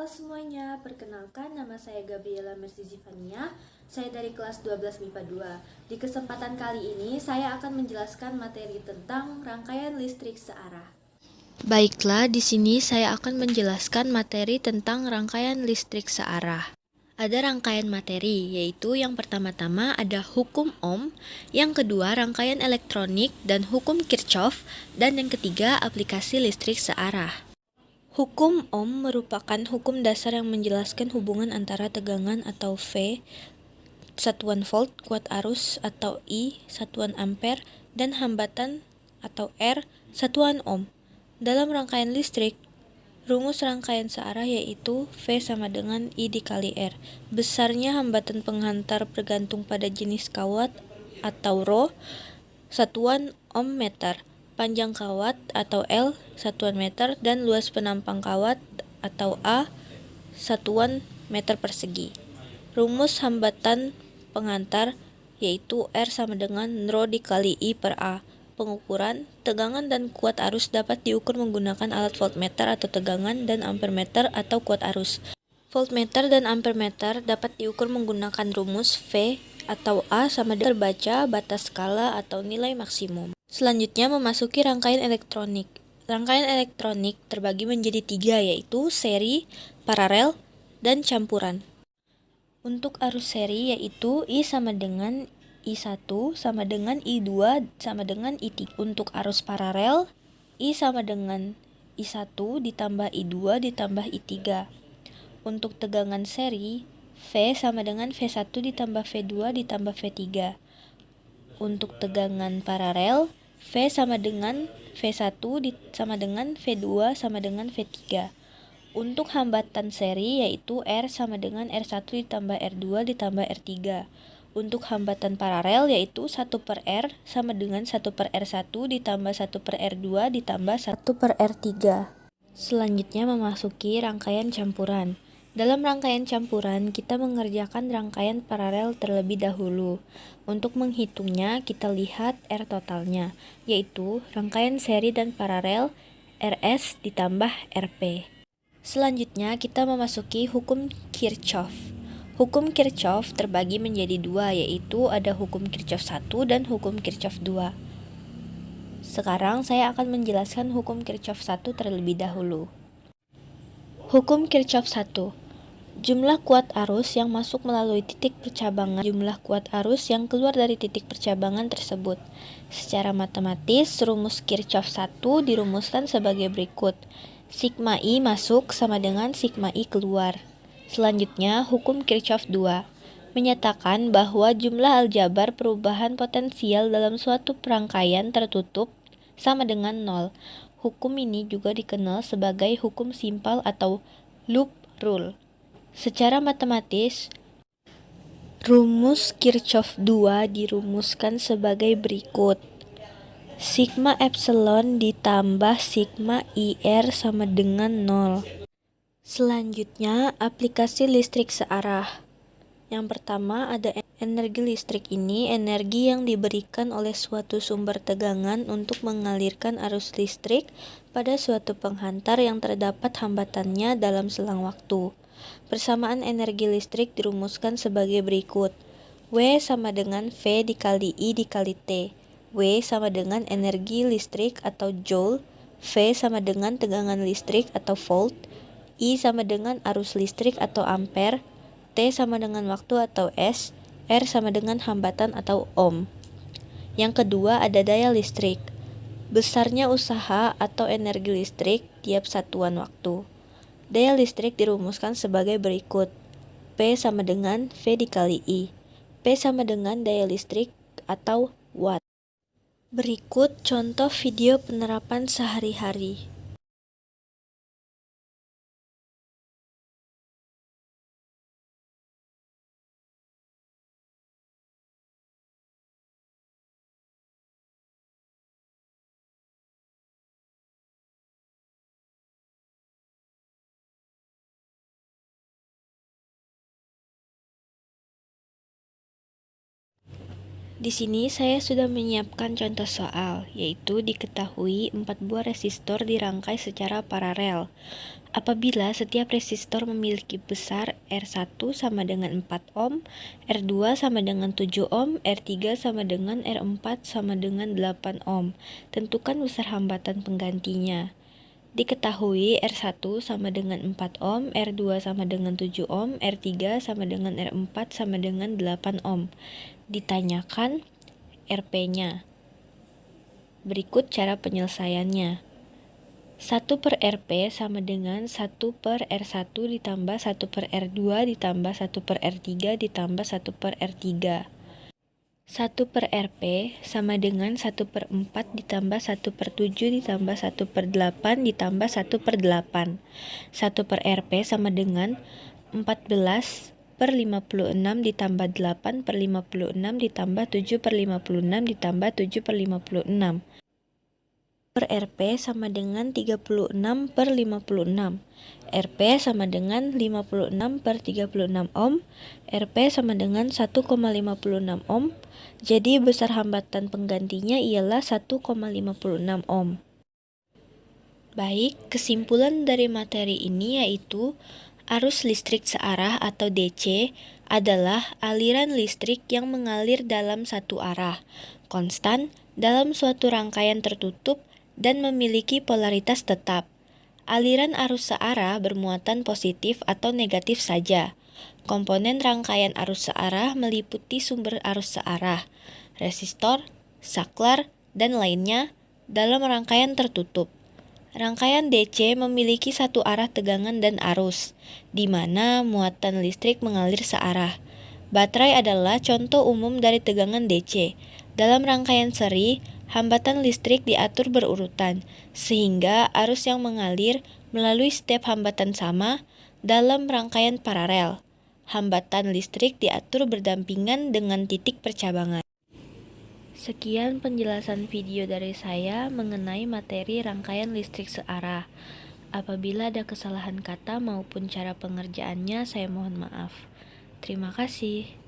semuanya, perkenalkan nama saya Gabriela Mercy Zivania. Saya dari kelas 12 MIPA 2. Di kesempatan kali ini saya akan menjelaskan materi tentang rangkaian listrik searah. Baiklah, di sini saya akan menjelaskan materi tentang rangkaian listrik searah. Ada rangkaian materi, yaitu yang pertama-tama ada hukum Ohm, yang kedua rangkaian elektronik dan hukum Kirchhoff, dan yang ketiga aplikasi listrik searah. Hukum Ohm merupakan hukum dasar yang menjelaskan hubungan antara tegangan atau V, satuan volt, kuat arus atau I, satuan ampere, dan hambatan atau R, satuan ohm. Dalam rangkaian listrik, rumus rangkaian searah yaitu V sama dengan I dikali R. Besarnya hambatan penghantar bergantung pada jenis kawat atau Rho, satuan ohm meter, panjang kawat atau L, satuan meter, dan luas penampang kawat atau A, satuan meter persegi. Rumus hambatan pengantar yaitu R sama dengan Rho dikali I per A. Pengukuran, tegangan dan kuat arus dapat diukur menggunakan alat voltmeter atau tegangan dan ampermeter atau kuat arus. Voltmeter dan ampermeter dapat diukur menggunakan rumus V atau A sama dengan terbaca, batas skala atau nilai maksimum. Selanjutnya memasuki rangkaian elektronik. Rangkaian elektronik terbagi menjadi 3 yaitu seri, paralel, dan campuran. Untuk arus seri yaitu I sama dengan I1 sama dengan I2 sama dengan I3. Untuk arus paralel, I sama dengan I1 ditambah I2 ditambah I3. Untuk tegangan seri, V sama dengan V1 ditambah V2 ditambah V3. Untuk tegangan paralel, V sama dengan V1 sama dengan V2 sama dengan V3. Untuk hambatan seri yaitu R sama dengan R1 ditambah R2 ditambah R3. Untuk hambatan paralel yaitu 1 per R sama dengan 1 per R1 ditambah 1 per R2 ditambah 1 per R3. Selanjutnya memasuki rangkaian campuran. Dalam rangkaian campuran, kita mengerjakan rangkaian paralel terlebih dahulu. Untuk menghitungnya, kita lihat R totalnya, yaitu rangkaian seri dan paralel RS ditambah RP. Selanjutnya kita memasuki hukum Kirchhoff. Hukum Kirchhoff terbagi menjadi 2 yaitu ada hukum Kirchhoff 1 dan hukum Kirchhoff 2. Sekarang saya akan menjelaskan hukum Kirchhoff 1 terlebih dahulu. Hukum Kirchhoff 1. Jumlah kuat arus yang masuk melalui titik percabangan jumlah kuat arus yang keluar dari titik percabangan tersebut. Secara matematis, rumus Kirchhoff 1 dirumuskan sebagai berikut. Sigma I masuk sama dengan sigma I keluar. Selanjutnya, hukum Kirchhoff 2 menyatakan bahwa jumlah aljabar perubahan potensial dalam suatu perangkaian tertutup sama dengan 0. Hukum ini juga dikenal sebagai hukum simpel atau loop rule. Secara matematis, rumus Kirchhoff 2 dirumuskan sebagai berikut. Sigma epsilon ditambah sigma IR sama dengan 0. Selanjutnya, aplikasi listrik searah. Yang pertama ada energi listrik ini energi yang diberikan oleh suatu sumber tegangan untuk mengalirkan arus listrik pada suatu penghantar yang terdapat hambatannya dalam selang waktu. Persamaan energi listrik dirumuskan sebagai berikut. W sama dengan V dikali I dikali T. W sama dengan energi listrik atau joule, V sama dengan tegangan listrik atau volt, I sama dengan arus listrik atau ampere, T sama dengan waktu atau S, R sama dengan hambatan atau ohm. Yang kedua ada daya listrik. Besarnya usaha atau energi listrik tiap satuan waktu. Daya listrik dirumuskan sebagai berikut. P sama dengan V dikali I. P sama dengan daya listrik atau watt. Berikut contoh video penerapan sehari-hari. Di sini saya sudah menyiapkan contoh soal, yaitu diketahui 4 buah resistor dirangkai secara paralel. Apabila setiap resistor memiliki besar R1 sama dengan 4 ohm, R2 sama dengan 7 ohm, R3 sama dengan R4 sama dengan 8 ohm. Tentukan besar hambatan penggantinya. Diketahui R1 sama dengan 4 ohm, R2 sama dengan 7 ohm, R3 sama dengan R4 sama dengan 8 ohm. Ditanyakan RP-nya. Berikut cara penyelesaiannya. 1 per RP sama dengan 1 per R1 ditambah 1 per R2 ditambah 1 per R3 ditambah 1 per R3. 1 per RP sama dengan 1 per 4 ditambah 1 per 7 ditambah 1 per 8 ditambah 1 per 8. 1 per RP sama dengan 14 per 56 ditambah 8 per 56 ditambah 7 per 56 ditambah 7 per 56. Per RP sama dengan 36 per 56. RP sama dengan 56 per 36 ohm. RP sama dengan 1,56 ohm. Jadi besar hambatan penggantinya ialah 1,56 ohm. Baik, kesimpulan dari materi ini yaitu arus listrik searah atau DC adalah aliran listrik yang mengalir dalam satu arah, konstan, dalam suatu rangkaian tertutup, dan memiliki polaritas tetap. Aliran arus searah bermuatan positif atau negatif saja. Komponen rangkaian arus searah meliputi sumber arus searah, resistor, saklar, dan lainnya dalam rangkaian tertutup. Rangkaian DC memiliki satu arah tegangan dan arus, di mana muatan listrik mengalir searah. Baterai adalah contoh umum dari tegangan DC. Dalam rangkaian seri, hambatan listrik diatur berurutan, sehingga arus yang mengalir melalui setiap hambatan sama. Dalam rangkaian paralel, hambatan listrik diatur berdampingan dengan titik percabangan. Sekian penjelasan video dari saya mengenai materi rangkaian listrik searah. Apabila ada kesalahan kata maupun cara pengerjaannya, saya mohon maaf. Terima kasih.